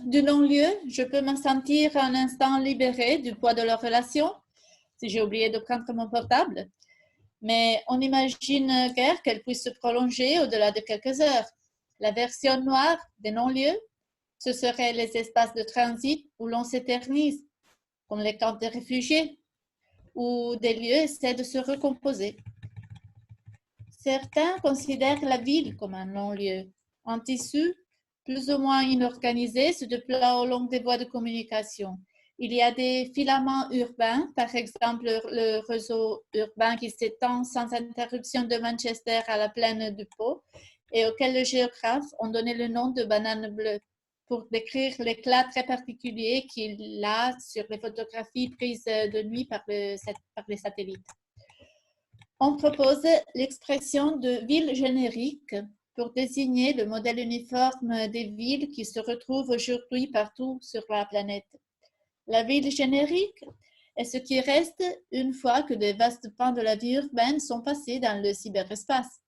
du non-lieu, je peux me sentir un instant libérée du poids de leur relation, si j'ai oublié de prendre mon portable. Mais on n'imagine guère qu'elle puisse se prolonger au-delà de quelques heures. La version noire des non-lieux, ce seraient les espaces de transit où l'on s'éternise, comme les camps de réfugiés, où des lieux essaient de se recomposer. Certains considèrent la ville comme un non-lieu. Un tissu plus ou moins inorganisé se déploie au long des voies de communication. Il y a des filaments urbains, par exemple le réseau urbain qui s'étend sans interruption de Manchester à la plaine du Pô et auquel les géographes ont donné le nom de banane bleue pour décrire l'éclat très particulier qu'il a sur les photographies prises de nuit par les satellites. On propose l'expression de ville générique pour désigner le modèle uniforme des villes qui se retrouvent aujourd'hui partout sur la planète. La ville générique est ce qui reste une fois que de vastes pans de la vie urbaine sont passés dans le cyberespace.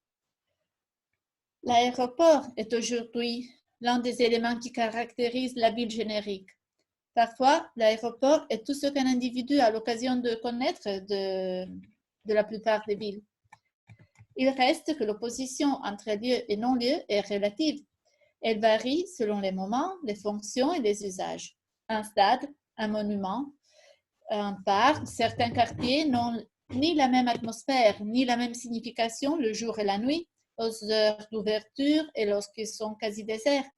L'aéroport est aujourd'hui l'un des éléments qui caractérise la ville générique. Parfois, l'aéroport est tout ce qu'un individu a l'occasion de connaître de la plupart des villes. Il reste que l'opposition entre lieu et non-lieu est relative. Elle varie selon les moments, les fonctions et les usages. Un stade, un monument, un parc, certains quartiers n'ont ni la même atmosphère, ni la même signification le jour et la nuit, aux heures d'ouverture et lorsqu'ils sont quasi déserts.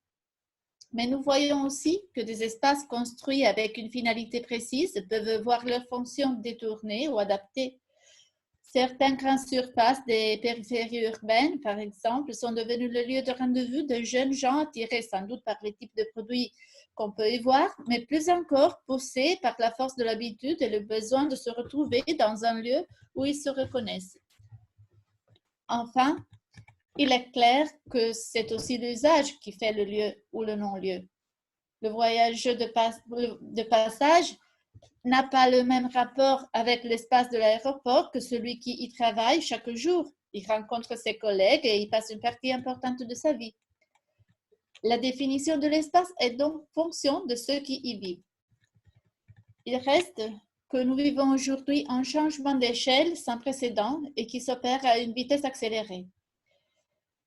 Mais nous voyons aussi que des espaces construits avec une finalité précise peuvent voir leur fonction détournée ou adaptée. Certaines grandes surfaces des périphéries urbaines, par exemple, sont devenues le lieu de rendez-vous de jeunes gens attirés sans doute par les types de produits qu'on peut y voir, mais plus encore poussés par la force de l'habitude et le besoin de se retrouver dans un lieu où ils se reconnaissent. Enfin, il est clair que c'est aussi l'usage qui fait le lieu ou le non-lieu. Le voyageur de passage n'a pas le même rapport avec l'espace de l'aéroport que celui qui y travaille chaque jour. Il rencontre ses collègues et y passe une partie importante de sa vie. La définition de l'espace est donc fonction de ceux qui y vivent. Il reste que nous vivons aujourd'hui un changement d'échelle sans précédent et qui s'opère à une vitesse accélérée.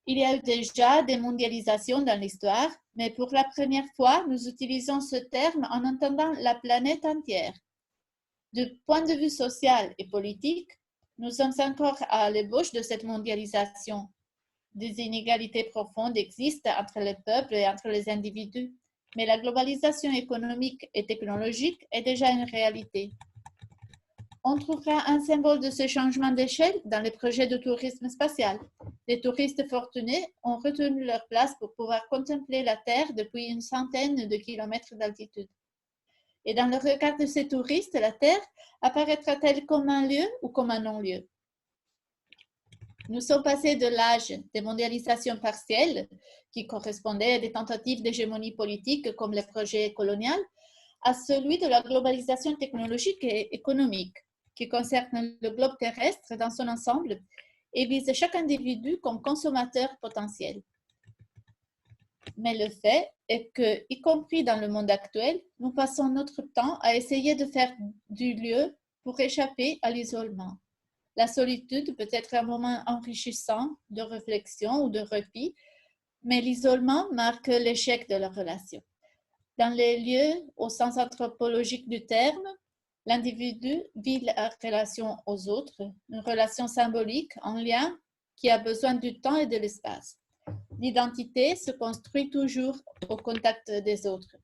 Il y a eu déjà des mondialisations dans l'histoire, mais pour la première fois, nous utilisons ce terme en entendant la planète entière. Du point de vue social et politique, nous sommes encore à l'ébauche de cette mondialisation. Des inégalités profondes existent entre les peuples et entre les individus, mais la globalisation économique et technologique est déjà une réalité. On trouvera un symbole de ce changement d'échelle dans les projets de tourisme spatial. Les touristes fortunés ont retenu leur place pour pouvoir contempler la Terre depuis une centaine de kilomètres d'altitude. Et dans le regard de ces touristes, la Terre apparaîtra-t-elle comme un lieu ou comme un non-lieu? Nous sommes passés de l'âge des mondialisations partielles, qui correspondaient à des tentatives d'hégémonie politique comme les projets coloniaux, à celui de la globalisation technologique et économique, qui concerne le globe terrestre dans son ensemble et vise chaque individu comme consommateur potentiel. Mais le fait est que, y compris dans le monde actuel, nous passons notre temps à essayer de faire du lieu pour échapper à l'isolement. La solitude peut être un moment enrichissant de réflexion ou de repli, mais l'isolement marque l'échec de la relation. Dans les lieux, au sens anthropologique du terme, l'individu vit la relation aux autres, une relation symbolique en lien qui a besoin du temps et de l'espace. L'identité se construit toujours au contact des autres.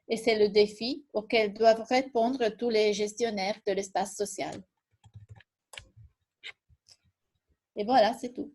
Et c'est le défi auquel doivent répondre tous les gestionnaires de l'espace social. Et voilà, c'est tout.